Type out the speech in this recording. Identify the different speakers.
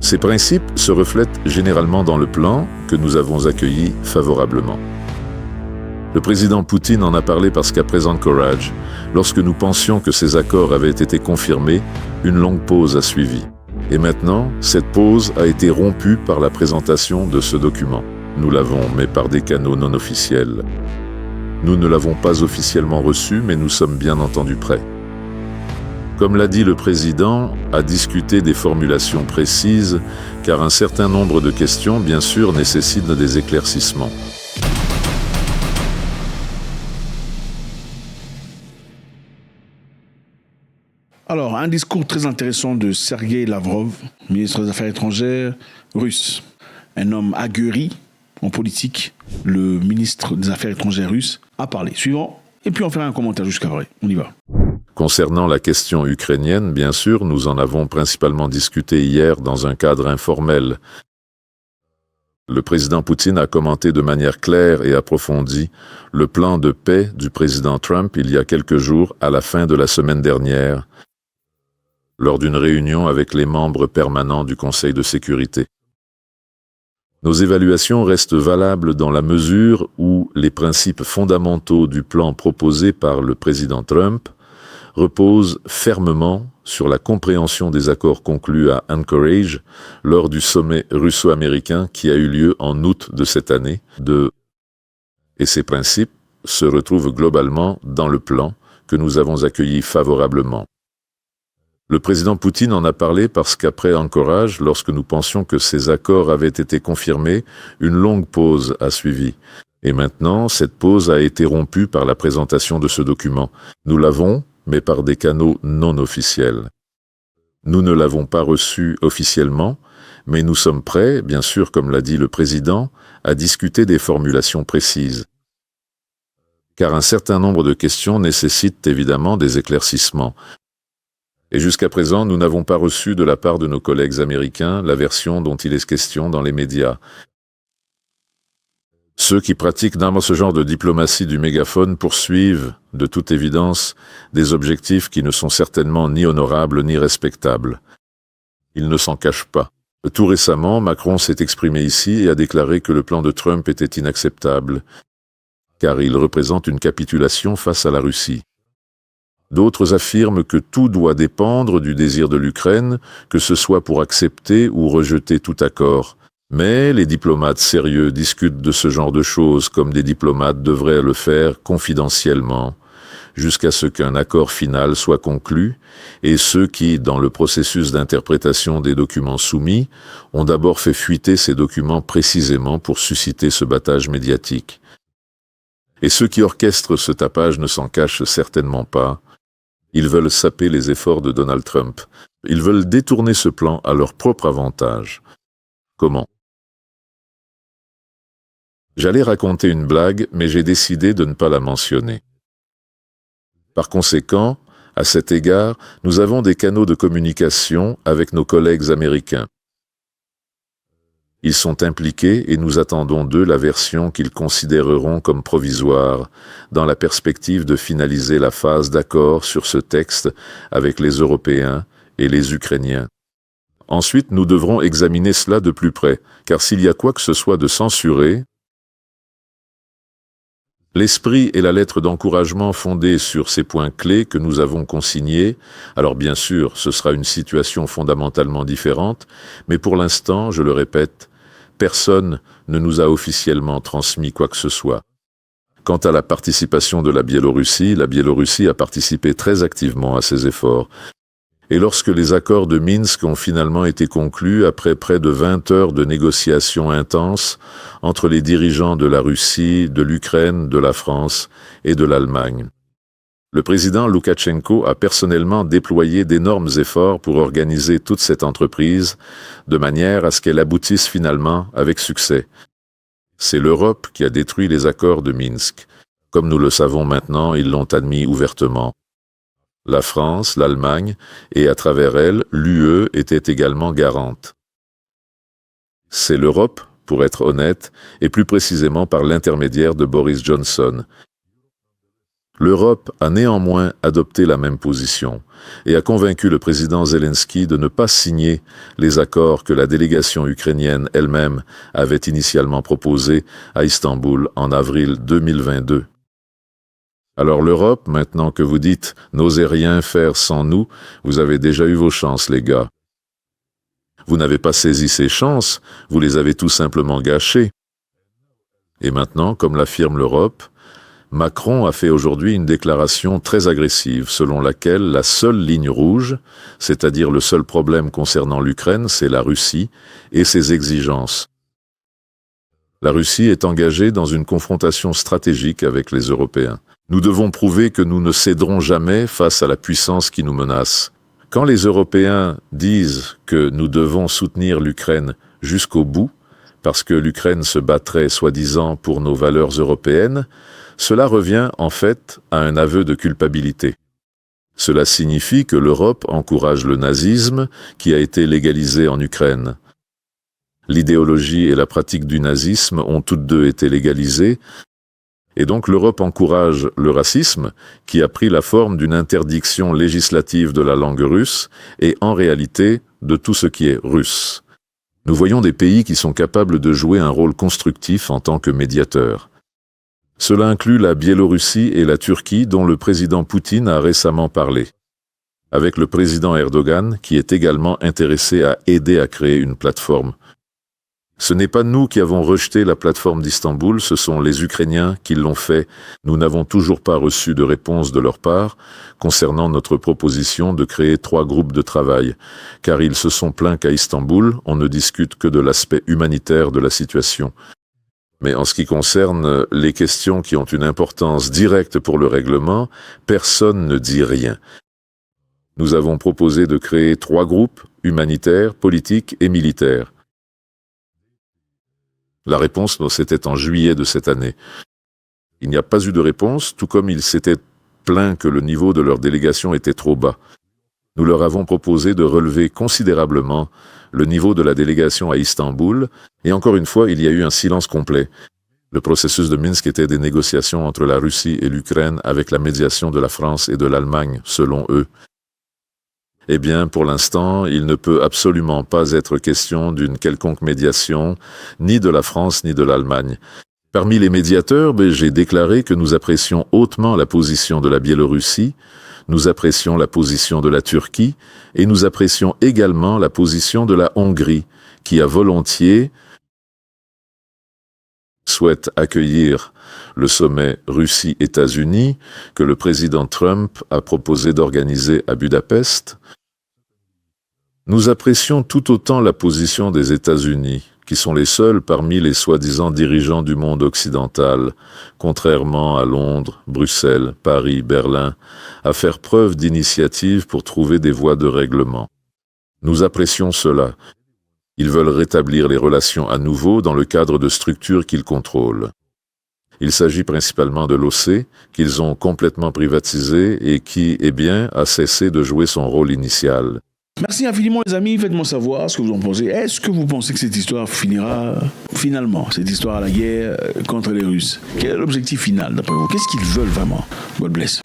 Speaker 1: Ces principes se reflètent généralement dans le plan que nous avons accueilli favorablement. Le président Poutine en a parlé parce qu'après Anchorage, lorsque nous pensions que ces accords avaient été confirmés, une longue pause a suivi. Et maintenant, cette pause a été rompue par la présentation de ce document. Nous l'avons, mais par des canaux non officiels. Nous ne l'avons pas officiellement reçu, mais nous sommes bien entendu prêts. Comme l'a dit le président, à discuter des formulations précises, car un certain nombre de questions, bien sûr, nécessitent des éclaircissements.
Speaker 2: Alors, un discours très intéressant de Sergueï Lavrov, ministre des Affaires étrangères russe. Un homme aguerri en politique, le ministre des Affaires étrangères russe, a parlé. Suivant, et puis on fera un commentaire jusqu'après. On y va.
Speaker 1: Concernant la question ukrainienne, bien sûr, nous en avons principalement discuté hier dans un cadre informel. Le président Poutine a commenté de manière claire et approfondie le plan de paix du président Trump il y a quelques jours à la fin de la semaine dernière, lors d'une réunion avec les membres permanents du Conseil de sécurité. Nos évaluations restent valables dans la mesure où les principes fondamentaux du plan proposé par le président Trump reposent fermement sur la compréhension des accords conclus à Anchorage lors du sommet russo-américain qui a eu lieu en août de cette année. Et ces principes se retrouvent globalement dans le plan que nous avons accueilli favorablement. Le président Poutine en a parlé parce qu'après Anchorage, lorsque nous pensions que ces accords avaient été confirmés, une longue pause a suivi. Et maintenant, cette pause a été rompue par la présentation de ce document. Nous l'avons, mais par des canaux non officiels. Nous ne l'avons pas reçu officiellement, mais nous sommes prêts, bien sûr, comme l'a dit le président, à discuter des formulations précises. Car un certain nombre de questions nécessitent évidemment des éclaircissements. Et jusqu'à présent, nous n'avons pas reçu de la part de nos collègues américains la version dont il est question dans les médias. Ceux qui pratiquent dans ce genre de diplomatie du mégaphone poursuivent, de toute évidence, des objectifs qui ne sont certainement ni honorables ni respectables. Ils ne s'en cachent pas. Tout récemment, Macron s'est exprimé ici et a déclaré que le plan de Trump était inacceptable, car il représente une capitulation face à la Russie. D'autres affirment que tout doit dépendre du désir de l'Ukraine, que ce soit pour accepter ou rejeter tout accord. Mais les diplomates sérieux discutent de ce genre de choses comme des diplomates devraient le faire confidentiellement, jusqu'à ce qu'un accord final soit conclu, et ceux qui, dans le processus d'interprétation des documents soumis, ont d'abord fait fuiter ces documents précisément pour susciter ce battage médiatique. Et ceux qui orchestrent ce tapage ne s'en cachent certainement pas. Ils veulent saper les efforts de Donald Trump. Ils veulent détourner ce plan à leur propre avantage. Comment? J'allais raconter une blague, mais j'ai décidé de ne pas la mentionner. Par conséquent, à cet égard, nous avons des canaux de communication avec nos collègues américains. Ils sont impliqués et nous attendons d'eux la version qu'ils considéreront comme provisoire, dans la perspective de finaliser la phase d'accord sur ce texte avec les Européens et les Ukrainiens. Ensuite, nous devrons examiner cela de plus près, car s'il y a quoi que ce soit de censuré, l'esprit et la lettre d'encouragement fondée sur ces points clés que nous avons consignés, alors bien sûr, ce sera une situation fondamentalement différente, mais pour l'instant, je le répète, personne ne nous a officiellement transmis quoi que ce soit. Quant à la participation de la Biélorussie a participé très activement à ces efforts. Et lorsque les accords de Minsk ont finalement été conclus après près de 20 heures de négociations intenses entre les dirigeants de la Russie, de l'Ukraine, de la France et de l'Allemagne, le président Loukachenko a personnellement déployé d'énormes efforts pour organiser toute cette entreprise de manière à ce qu'elle aboutisse finalement avec succès. C'est l'Europe qui a détruit les accords de Minsk. Comme nous le savons maintenant, ils l'ont admis ouvertement. La France, l'Allemagne et à travers elle, l'UE était également garante. C'est l'Europe, pour être honnête, et plus précisément par l'intermédiaire de Boris Johnson. L'Europe a néanmoins adopté la même position et a convaincu le président Zelensky de ne pas signer les accords que la délégation ukrainienne elle-même avait initialement proposés à Istanbul en avril 2022. Alors l'Europe, maintenant que vous dites « n'osez rien faire sans nous », vous avez déjà eu vos chances, les gars. Vous n'avez pas saisi ces chances, vous les avez tout simplement gâchées. Et maintenant, comme l'affirme l'Europe, Macron a fait aujourd'hui une déclaration très agressive selon laquelle la seule ligne rouge, c'est-à-dire le seul problème concernant l'Ukraine, c'est la Russie et ses exigences. La Russie est engagée dans une confrontation stratégique avec les Européens. Nous devons prouver que nous ne céderons jamais face à la puissance qui nous menace. Quand les Européens disent que nous devons soutenir l'Ukraine jusqu'au bout, parce que l'Ukraine se battrait soi-disant pour nos valeurs européennes, cela revient en fait à un aveu de culpabilité. Cela signifie que l'Europe encourage le nazisme qui a été légalisé en Ukraine. L'idéologie et la pratique du nazisme ont toutes deux été légalisées, et donc l'Europe encourage le racisme qui a pris la forme d'une interdiction législative de la langue russe et en réalité de tout ce qui est russe. Nous voyons des pays qui sont capables de jouer un rôle constructif en tant que médiateurs. Cela inclut la Biélorussie et la Turquie dont le président Poutine a récemment parlé, avec le président Erdogan qui est également intéressé à aider à créer une plateforme. Ce n'est pas nous qui avons rejeté la plateforme d'Istanbul, ce sont les Ukrainiens qui l'ont fait. Nous n'avons toujours pas reçu de réponse de leur part concernant notre proposition de créer 3 groupes de travail, car ils se sont plaints qu'à Istanbul, on ne discute que de l'aspect humanitaire de la situation. Mais en ce qui concerne les questions qui ont une importance directe pour le règlement, personne ne dit rien. Nous avons proposé de créer 3 groupes, humanitaires, politiques et militaires. La réponse, c'était en juillet de cette année. Il n'y a pas eu de réponse, tout comme ils s'étaient plaints que le niveau de leur délégation était trop bas. Nous leur avons proposé de relever considérablement le niveau de la délégation à Istanbul, et encore une fois, il y a eu un silence complet. Le processus de Minsk était des négociations entre la Russie et l'Ukraine avec la médiation de la France et de l'Allemagne, selon eux. Eh bien, pour l'instant, il ne peut absolument pas être question d'une quelconque médiation, ni de la France ni de l'Allemagne. Parmi les médiateurs, j'ai déclaré que nous apprécions hautement la position de la Biélorussie, nous apprécions la position de la Turquie, et nous apprécions également la position de la Hongrie, qui a volontiers souhaite accueillir le sommet Russie-États-Unis que le président Trump a proposé d'organiser à Budapest. Nous apprécions tout autant la position des États-Unis, qui sont les seuls parmi les soi-disant dirigeants du monde occidental, contrairement à Londres, Bruxelles, Paris, Berlin, à faire preuve d'initiative pour trouver des voies de règlement. Nous apprécions cela. Ils veulent rétablir les relations à nouveau dans le cadre de structures qu'ils contrôlent. Il s'agit principalement de l'OC, qu'ils ont complètement privatisé et qui, a cessé de jouer son rôle initial.
Speaker 2: Merci infiniment les amis, faites-moi savoir ce que vous en pensez. Est-ce que vous pensez que cette histoire finira finalement, cette histoire à la guerre contre les Russes? Quel est l'objectif final d'après vous? Qu'est-ce qu'ils veulent vraiment? God bless.